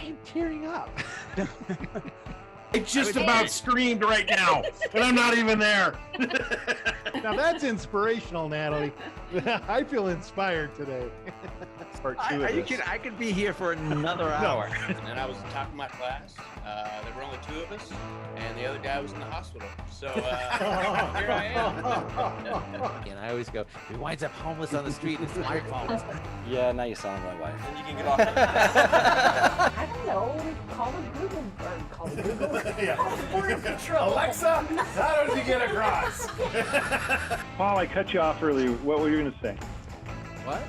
I am tearing up. I just about screamed right now, and I'm not even there. Now that's inspirational, Natalie. I feel inspired today. Are you kidding? I could be here for another hour. And I was top of my class. There were only 2 of us, and the other guy was in the hospital. So here I am. And I always go, he winds up homeless on the street. It's my fault. Yeah, now you sound like my wife. And you can get off. I don't know. Call it Google. Or call it Google. Border Patrol. Alexa, how does he get across? Paul, I cut you off earlier. What were you going to say? What?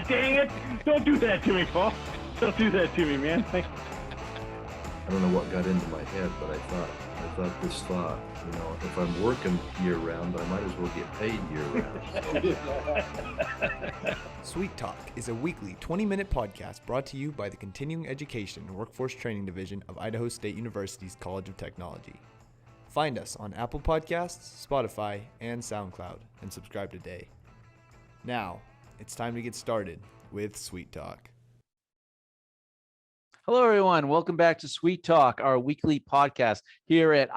Dang it! Don't do that to me, Paul. Don't do that to me, man. I don't know what got into my head, but I thought this thought, if I'm working year round, I might as well get paid year round. Sweet Talk is a weekly 20-minute podcast brought to you by the Continuing Education and Workforce Training Division of Idaho State University's College of Technology. Find us on Apple Podcasts, Spotify, and SoundCloud, and subscribe today. Now, it's time to get started with Sweet Talk. Hello, everyone. Welcome back to Sweet Talk, our weekly podcast here at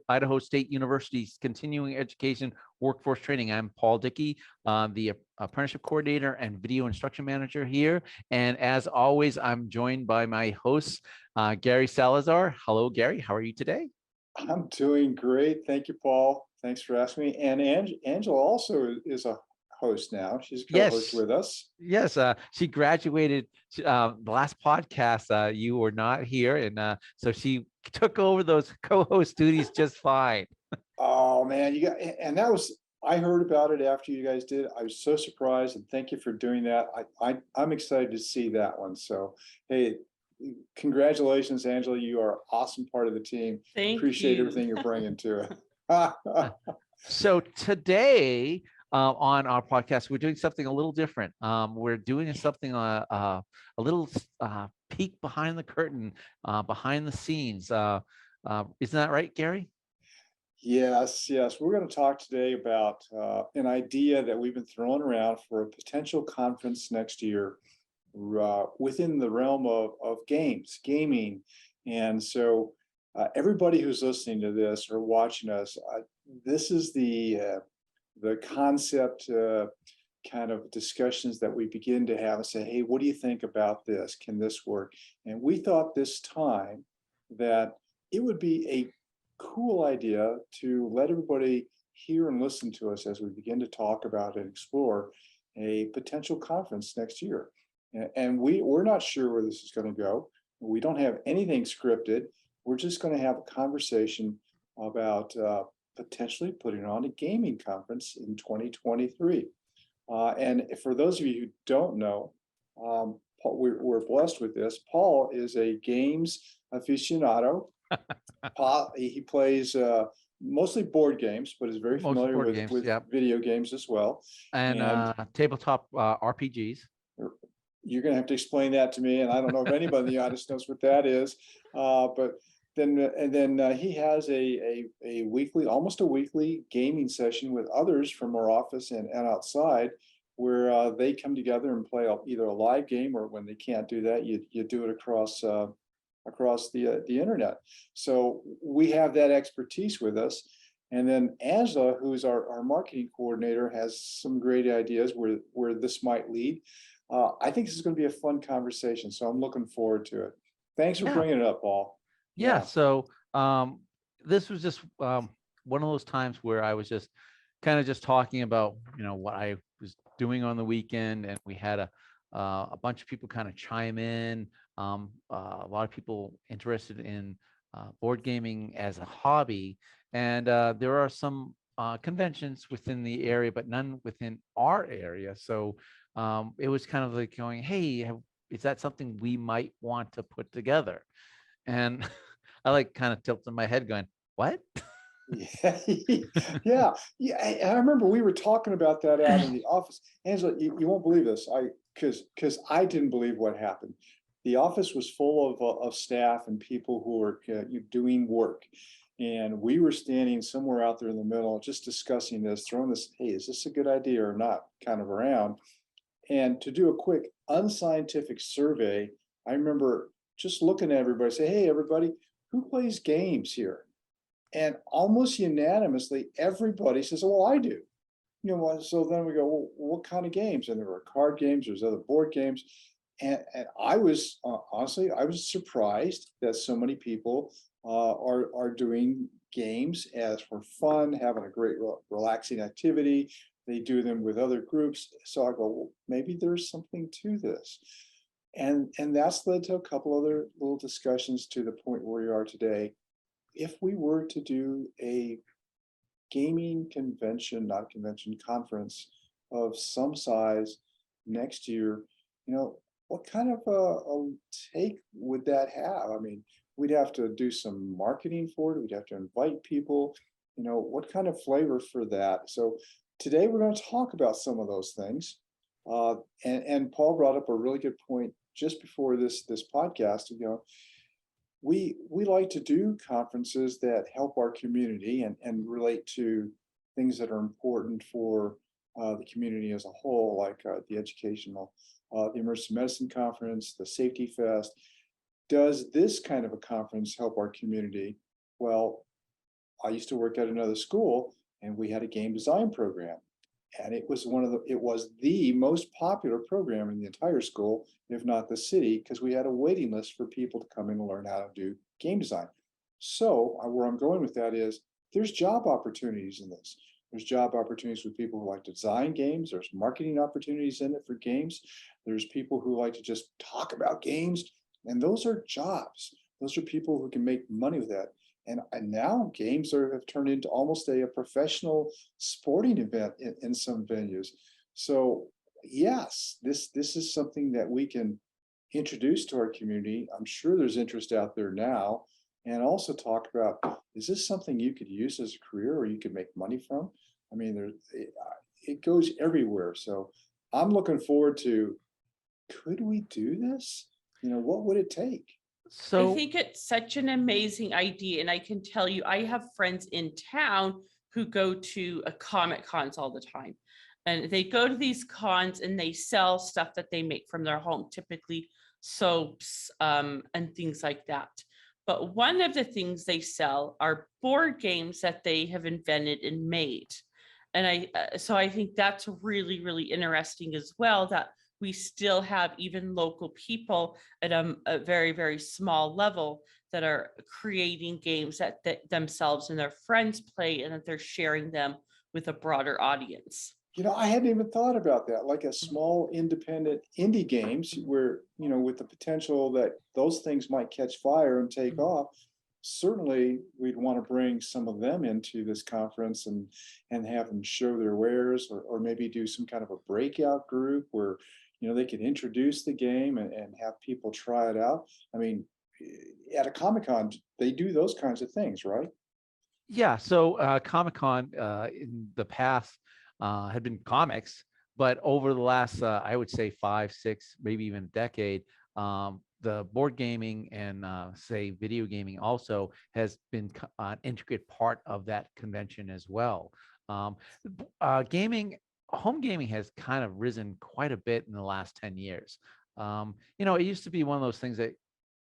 Idaho State University's Continuing Education Workforce Training. I'm Paul Dickey, the Apprenticeship Coordinator and Video Instruction Manager here. And as always, I'm joined by my host, Gary Salazar. Hello, Gary. How are you today? I'm doing great. Thank you, Paul. Thanks for asking me. And Angela also is a host now. She's a co-host with us. Yes, she graduated the last podcast. You were not here, and so she took over those co-host duties just fine. Oh man, I heard about it after you guys did. I was so surprised, and thank you for doing that. I'm excited to see that one. So hey, congratulations, Angela. You are an awesome part of the team. Appreciate everything you're bringing to it. So today, on our podcast, we're doing something a little different. We're doing something a little peek behind the curtain, behind the scenes. Isn't that right, Gary? Yes. We're going to talk today about an idea that we've been throwing around for a potential conference next year within the realm of gaming. And so everybody who's listening to this or watching us, this is the concept kind of discussions that we begin to have and say, hey, what do you think about this? Can this work? And we thought this time that it would be a cool idea to let everybody hear and listen to us as we begin to talk about and explore a potential conference next year. And we're not sure where this is going to go. We don't have anything scripted. We're just going to have a conversation about potentially putting on a gaming conference in 2023. And for those of you who don't know, Paul, we're blessed with this. Paul is a games aficionado. He plays mostly board games, but is very familiar with video games as well. And tabletop RPGs. You're going to have to explain that to me, and I don't know if anybody in the audience knows what that is. But then he has a weekly, almost a weekly gaming session with others from our office and outside, where they come together and play either a live game, or when they can't do that, you do it across the internet. So we have that expertise with us. And then Angela, who's our marketing coordinator, has some great ideas where this might lead. I think this is going to be a fun conversation, so I'm looking forward to it. Thanks for bringing it up, Paul. Yeah. So this was just one of those times where I was just kind of talking about, what I was doing on the weekend, and we had a bunch of people kind of chime in. A lot of people interested in board gaming as a hobby, and there are some conventions within the area, but none within our area. So it was kind of like going, hey, is that something we might want to put together? And I kind of tilted my head going, what? Yeah. I remember we were talking about that out in the office. Angela, you won't believe this. Because I didn't believe what happened. The office was full of staff and people who were doing work. And we were standing somewhere out there in the middle, just discussing this, throwing this, hey, is this a good idea or not, kind of around. And to do a quick unscientific survey I remember just looking at everybody, say, hey, everybody, who plays games here? And almost unanimously, everybody says, well, I do. So then we go, well, what kind of games? And there were card games, there's other board games. And I was honestly, I was surprised that so many people are doing games as for fun, having a great relaxing activity. They do them with other groups. So I go, well, maybe there's something to this. And that's led to a couple other little discussions to the point where we are today. If we were to do a gaming convention, not convention, conference of some size next year, what kind of a take would that have? I mean, we'd have to do some marketing for it. We'd have to invite people, what kind of flavor for that? So today we're going to talk about some of those things. And Paul brought up a really good point just before this podcast. We like to do conferences that help our community and relate to things that are important for the community as a whole, like the educational, the Emergency Medicine Conference, the Safety Fest. Does this kind of a conference help our community? Well, I used to work at another school and we had a game design program. And it was the most popular program in the entire school, if not the city, because we had a waiting list for people to come in and learn how to do game design. So where I'm going with that is there's job opportunities in this. There's job opportunities with people who like to design games. There's marketing opportunities in it for games. There's people who like to just talk about games. And those are jobs. Those are people who can make money with that. And now games have turned into almost a professional sporting event in some venues. So yes, this is something that we can introduce to our community. I'm sure there's interest out there now. And also talk about, is this something you could use as a career or you could make money from? I mean, it goes everywhere. So I'm looking forward to, could we do this? What would it take? So I think it's such an amazing idea. And I can tell you, I have friends in town who go to Comic Cons all the time. And they go to these cons and they sell stuff that they make from their home, typically soaps and things like that. But one of the things they sell are board games that they have invented and made. And so I think that's really, really interesting as well, that we still have even local people at a very, very small level that are creating games that themselves and their friends play, and that they're sharing them with a broader audience. I hadn't even thought about that, like a small independent indie games where, with the potential that those things might catch fire and take off. Certainly we'd want to bring some of them into this conference and have them show their wares, or maybe do some kind of a breakout group where, they can introduce the game and have people try it out. I mean, at a Comic-Con, they do those kinds of things, right? yeah, so Comic-Con in the past had been comics, but over the last, I would say 5, 6, maybe even a decade, the board gaming and say video gaming also has been an intricate part of that convention as well. Home gaming has kind of risen quite a bit in the last 10 years. It used to be one of those things that,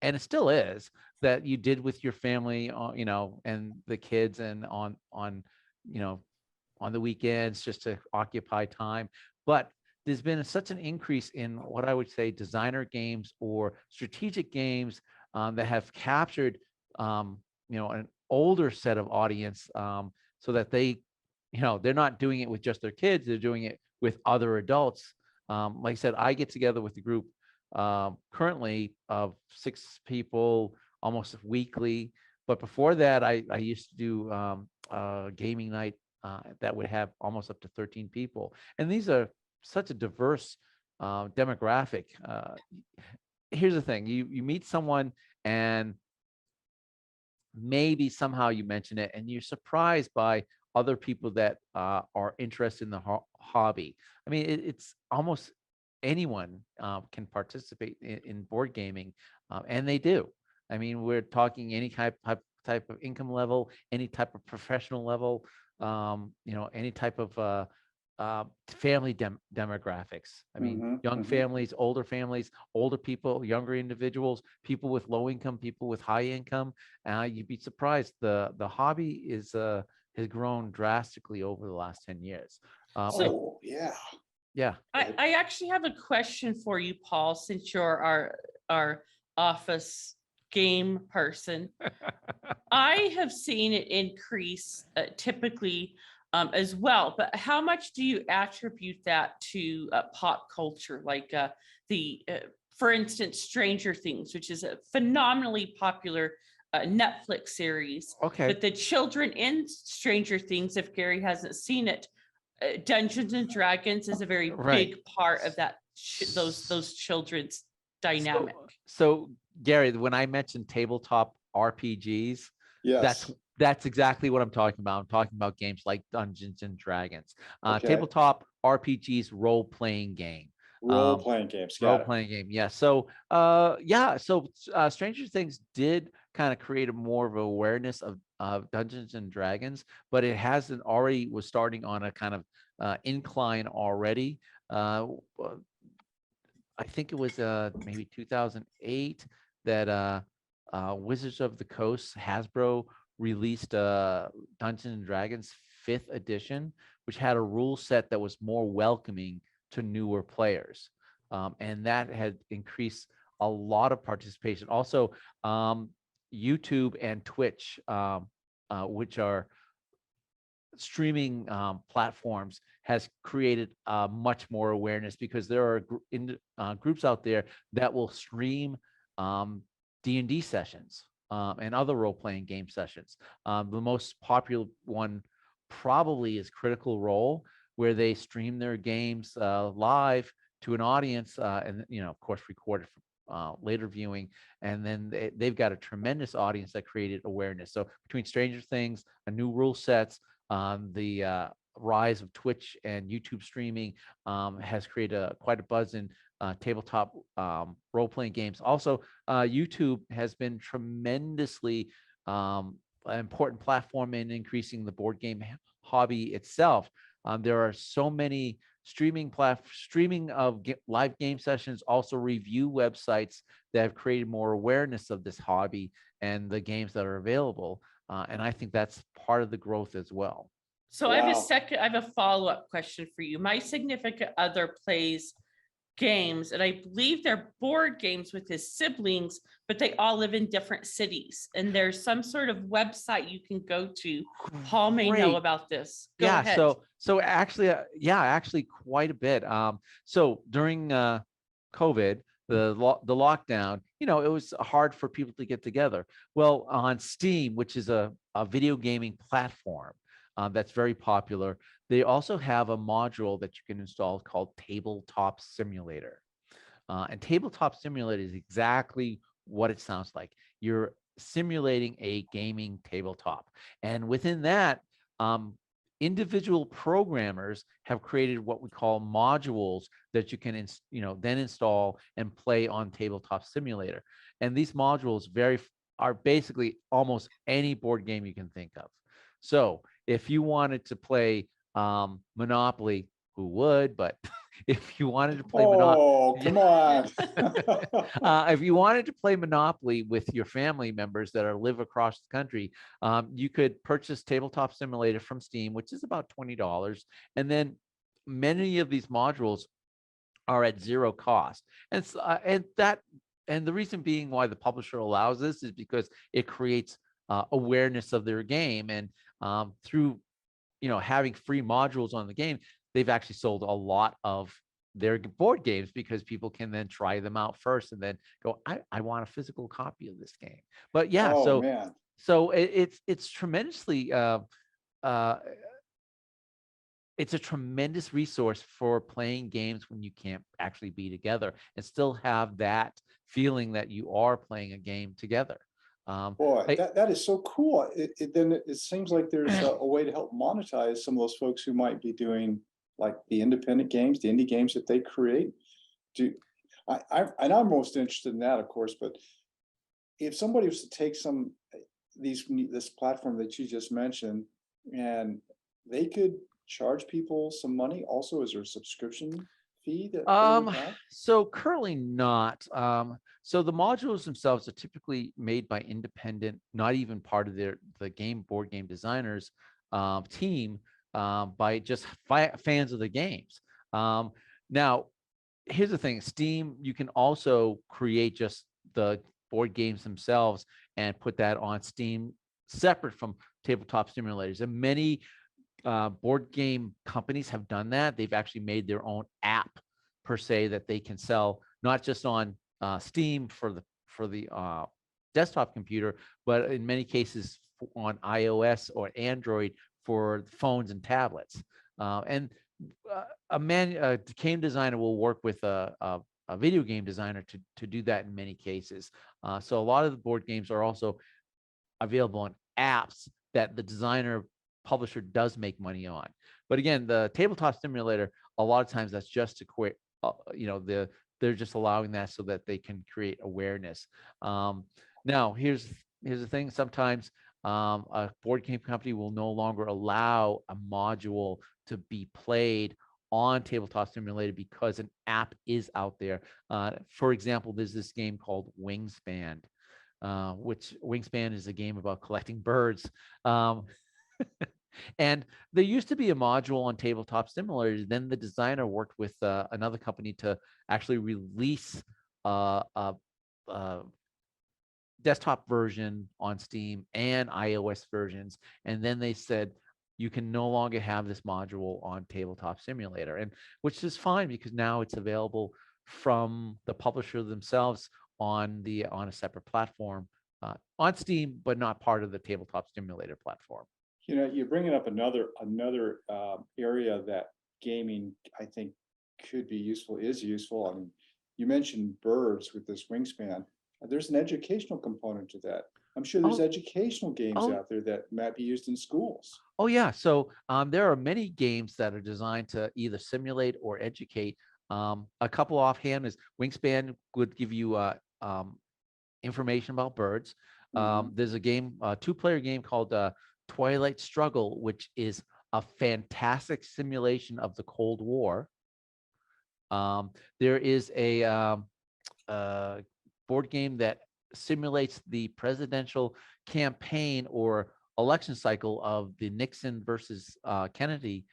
and it still is, that you did with your family, and the kids, and on the weekends, just to occupy time. But there's been such an increase in what I would say designer games or strategic games that have captured, an older set of audience, so that they're not doing it with just their kids, they're doing it with other adults. Like I said, I get together with the group currently of 6 people almost weekly. But before that, I used to do a gaming night that would have almost up to 13 people. And these are such a diverse demographic. Here's the thing, you meet someone and maybe somehow you mention it and you're surprised by other people that are interested in the hobby. I mean, it's almost anyone can participate in board gaming, and they do. I mean, we're talking any type of income level, any type of professional level, any type of family demographics. I mean, young families, older people, younger individuals, people with low income, people with high income. You'd be surprised. The hobby is has grown drastically over the last 10 years. Yeah. Yeah. I actually have a question for you, Paul, since you're our office game person. I have seen it increase typically as well, but how much do you attribute that to pop culture? Like for instance, Stranger Things, which is a phenomenally popular Netflix series. Okay. But the children in Stranger Things, if Gary hasn't seen it, Dungeons and Dragons is a very big part of that those children's dynamic. So Gary, when I mentioned tabletop RPGs, yes, that's exactly what I'm talking about. I'm talking about games like Dungeons and Dragons, tabletop RPGs, role-playing game. Role-playing games. Role-playing game. Yeah. So Stranger Things did kind of create a more of awareness of Dungeons and Dragons, but it hasn't already was starting on a kind of incline already. I think it was maybe 2008 that Wizards of the Coast, Hasbro, released Dungeons and Dragons 5th edition, which had a rule set that was more welcoming to newer players. And that had increased a lot of participation. Also, YouTube and Twitch, which are streaming platforms, has created much more awareness because there are groups out there that will stream D&D sessions and other role-playing game sessions. The most popular one probably is Critical Role, where they stream their games live to an audience and, of course, record it for later viewing. And then they've got a tremendous audience that created awareness. So between Stranger Things, a new rule sets, the rise of Twitch and YouTube streaming has created quite a buzz in tabletop role-playing games. Also, YouTube has been tremendously an important platform in increasing the board game hobby itself. There are so many streaming of live game sessions, also review websites that have created more awareness of this hobby and the games that are available. And I think that's part of the growth as well. So I have a follow-up question for you. My significant other plays games, and I believe they're board games with his siblings, but they all live in different cities. And there's some sort of website you can go to. Paul may know about this. Go ahead. So actually, actually quite a bit. So during COVID, the lockdown, it was hard for people to get together. Well, on Steam, which is a video gaming platform that's very popular, they also have a module that you can install called Tabletop Simulator. And Tabletop Simulator is exactly what it sounds like. You're simulating a gaming tabletop. And within that, individual programmers have created what we call modules that you can then install and play on Tabletop Simulator. And these modules are basically almost any board game you can think of. So if you wanted to play Monopoly, who would, but if you wanted to play Monopoly, come on. if you wanted to play Monopoly with your family members that live across the country, you could purchase Tabletop Simulator from Steam, which is about $20. And then many of these modules are at zero cost. And the reason being why the publisher allows this is because it creates awareness of their game. And through having free modules on the game, they've actually sold a lot of their board games because people can then try them out first and then go, I want a physical copy of this game. But so it's tremendously it's a tremendous resource for playing games when you can't actually be together and still have that feeling that you are playing a game together. That is so cool. It seems like there's a way to help monetize some of those folks who might be doing like the independent games, the indie games that they create. I'm most interested in that, of course, but if somebody was to take this platform that you just mentioned, and they could charge people some money? Also, is there a subscription fee that they would have? So currently not. So the modules themselves are typically made by independent, not even part of the board game designers team, by just fans of the games. Now, here's the thing: Steam, you can also create just the board games themselves and put that on Steam separate from tabletop simulators. And many board game companies have done that. They've actually made their own app per se that they can sell, not just on Steam for the desktop computer, but in many cases on iOS or Android for phones and tablets. And a game designer will work with a video game designer to do that in many cases. So a lot of the board games are also available on apps that the designer publisher does make money on. But again, the tabletop simulator, a lot of times that's just to quit, they're just allowing that so that they can create awareness. Now, here's the thing: sometimes a board game company will no longer allow a module to be played on tabletop simulator because an app is out there. For example, there's this game called Wingspan, which Wingspan is a game about collecting birds. And there used to be a module on tabletop simulators. Then the designer worked with another company to actually release a desktop version on Steam and iOS versions. And then they said, you can no longer have this module on tabletop simulator, and which is fine because now it's available from the publisher themselves on a separate platform on Steam, but not part of the tabletop simulator platform. You're bringing up another area that gaming, I think, could be useful, is useful. I mean, you mentioned birds with this Wingspan. There's an educational component to that. I'm sure there's educational games out there that might be used in schools. Oh yeah, so there are many games that are designed to either simulate or educate. A couple offhand is Wingspan would give you information about birds. There's a game, a 2-player game called Twilight Struggle, which is a fantastic simulation of the Cold War. There is a board game that simulates the presidential campaign or election cycle of the Nixon versus Kennedy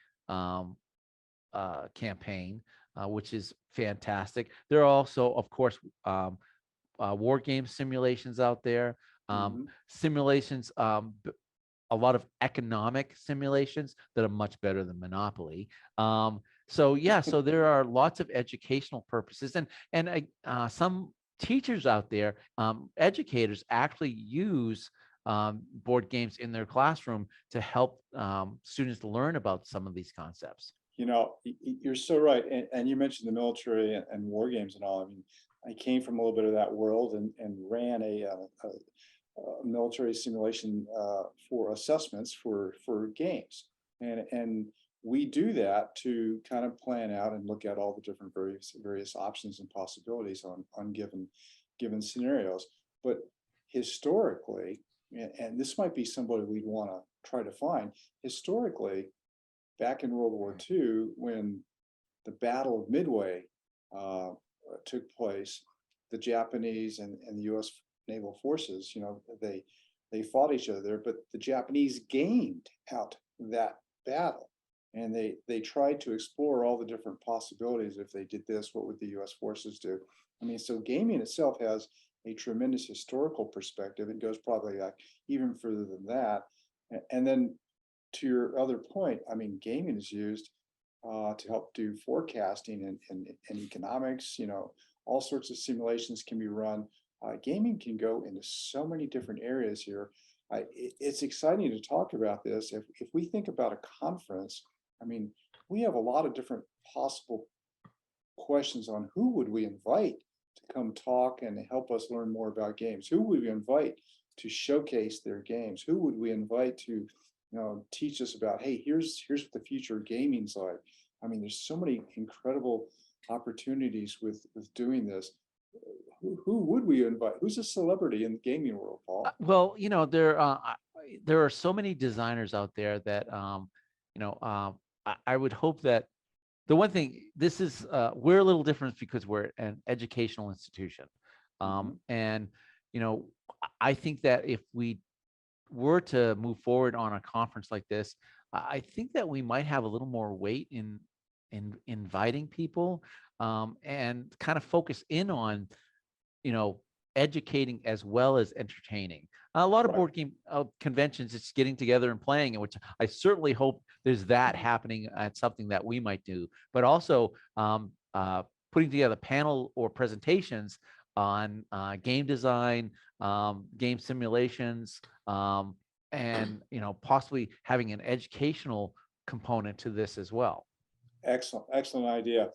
campaign, which is fantastic. There are also, of course, war game simulations out there, simulations, a lot of economic simulations that are much better than Monopoly. So yeah, so there are lots of educational purposes, and some teachers out there, educators actually use board games in their classroom to help students learn about some of these concepts. You're so right. And you mentioned the military and war games and all. I mean, I came from a little bit of that world and ran a military simulation for assessments for games. And we do that to kind of plan out and look at all the different various options and possibilities on given scenarios. But historically, and this might be somebody we'd want to try to find, historically, back in World War II, when the Battle of Midway took place, the Japanese and the U.S. naval forces, they fought each other, but the Japanese gained out that battle. And they tried to explore all the different possibilities. If they did this, what would the U.S. forces do? I mean, so gaming itself has a tremendous historical perspective. It goes probably even further than that. And then to your other point, I mean, gaming is used to help do forecasting and economics. All sorts of simulations can be run. Gaming can go into so many different areas here. It's exciting to talk about this. If we think about a conference, I mean, we have a lot of different possible questions on who would we invite to come talk and help us learn more about games? Who would we invite to showcase their games? Who would we invite to teach us about, hey, here's what the future of gaming's like? I mean, there's so many incredible opportunities with doing this. Who would we invite? Who's a celebrity in the gaming world, Paul? Well, there are so many designers out there that I would hope that the one thing, this is, we're a little different because we're an educational institution. And, you know, I think that if we were to move forward on a conference like this, I think that we might have a little more weight in inviting people, and kind of focus in on, you know, educating as well as entertaining. A lot of board game conventions, it's getting together and playing, and which I certainly hope there's that happening at something that we might do, but also putting together panel or presentations on game design, game simulations, and, you know, possibly having an educational component to this as well. Excellent idea.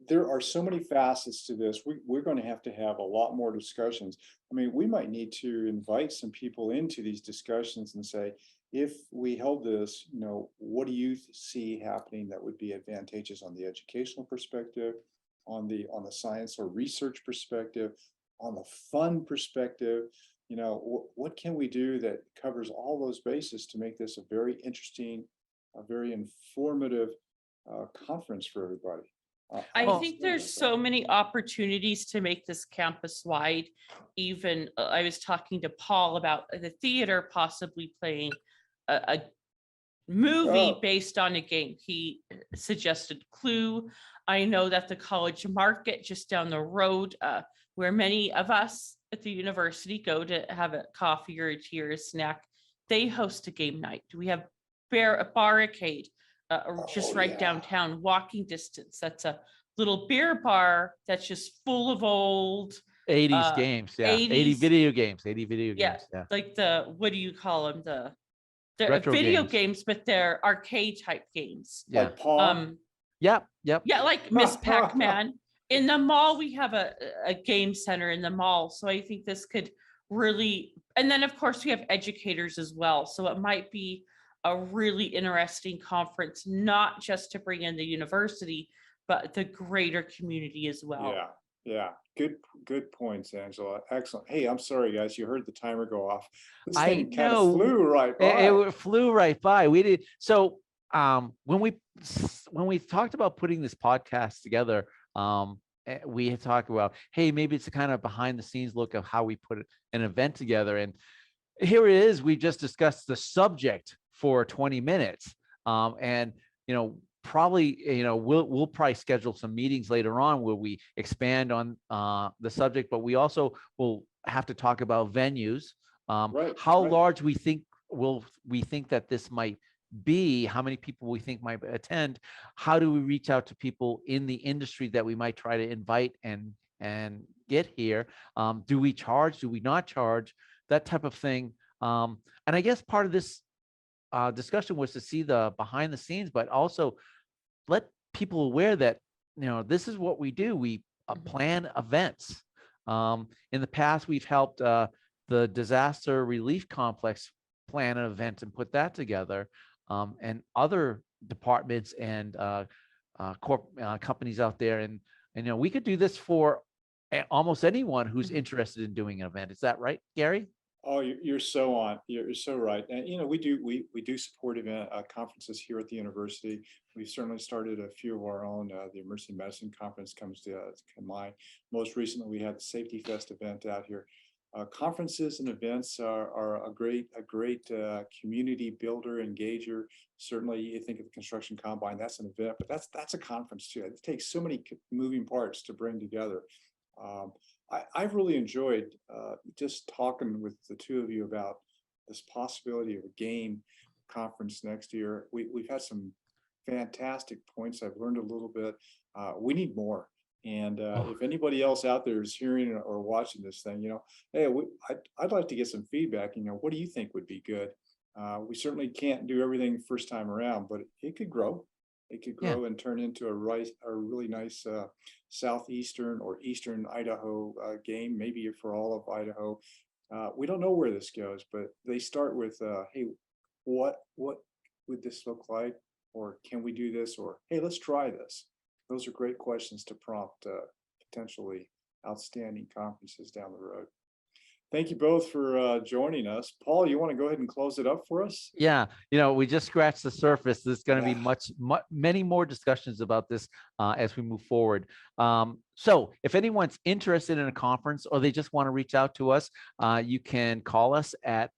There are so many facets to this. We're going to have a lot more discussions. I mean, we might need to invite some people into these discussions and say, if we held this, you know, what do you see happening that would be advantageous on the educational perspective, on the science or research perspective, on the fun perspective? You know, what can we do that covers all those bases to make this a very interesting, a very informative conference for everybody? I think there's so many opportunities to make this campus wide. Even I was talking to Paul about the theater possibly playing a movie based on a game. He suggested Clue. I know that the College Market just down the road, where many of us at the university go to have a coffee or a tea or a snack, they host a game night. We have Barricade, just right downtown, walking distance. That's a little beer bar that's just full of old 80s games, 80 video games, 80 video games. Yeah, like what do you call them? They're retro video games. But they're arcade type games. Yeah. Like Pong? Yep. Yeah, like Miss Pac-Man. In the mall, we have a game center in the mall. So I think this could really, and then of course we have educators as well. So it might be a really interesting conference, not just to bring in the university, but the greater community as well. Yeah. Good points, Angela. Excellent. Hey, I'm sorry, guys. You heard the timer go off. This I thing kind know. of flew right by. It flew right by. We did. So when we talked about putting this podcast together, we had talked about, hey, maybe it's a kind of behind the scenes look of how we put an event together. And here it is. We just discussed the subject for 20 minutes. And, you know, probably, you know, we'll probably schedule some meetings later on where we expand on the subject, but we also will have to talk about venues, how large we think that this might be, how many people we think might attend, how do we reach out to people in the industry that we might try to invite and get here, do we charge, do we not charge, that type of thing. And I guess part of this discussion was to see the behind the scenes, but also let people aware that, you know, this is what we do. We plan events. In the past, we've helped the disaster relief complex plan an event and put that together, and other departments and companies out there. And you know, we could do this for almost anyone who's interested in doing an event. Is that right, Gary? Oh, you're so on. You're so right. And you know, we do support event conferences here at the university. We've certainly started a few of our own. The Emergency Medicine Conference comes to mind. Most recently, we had the Safety Fest event out here. Conferences and events are a great community builder, engager. Certainly, you think of the Construction Combine, that's an event, but that's a conference too. It takes so many moving parts to bring together. I've really enjoyed just talking with the two of you about this possibility of a game conference next year. We've had some fantastic points. I've learned a little bit. We need more. And if anybody else out there is hearing or watching this thing, you know, hey, I'd like to get some feedback. You know, what do you think would be good? We certainly can't do everything first time around, but it could grow. It could grow and turn into a really nice southeastern or eastern Idaho game, maybe for all of Idaho. We don't know where this goes, but they start with, hey, what would this look like? Or can we do this? Or, hey, let's try this. Those are great questions to prompt potentially outstanding conferences down the road. Thank you both for joining us. Paul, you want to go ahead and close it up for us? Yeah, we just scratched the surface. There's going to be many more discussions about this as we move forward. So if anyone's interested in a conference or they just want to reach out to us, you can call us at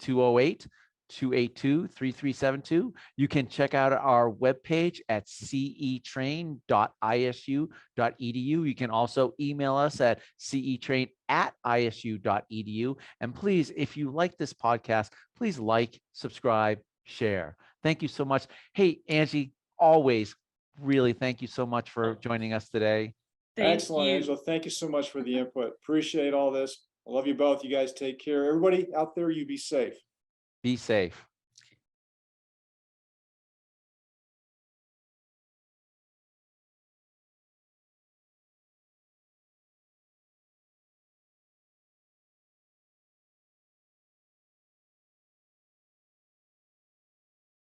208-282-3372. You can check out our webpage at cetrain.isu.edu. You can also email us at cetrain@isu.edu. And please, if you like this podcast, please like, subscribe, share. Thank you so much. Hey, Angie, always really thank you so much for joining us today. Excellent, Angela. Thank you so much for the input. Appreciate all this. I love you both. You guys take care. Everybody out there, you be safe. Be safe.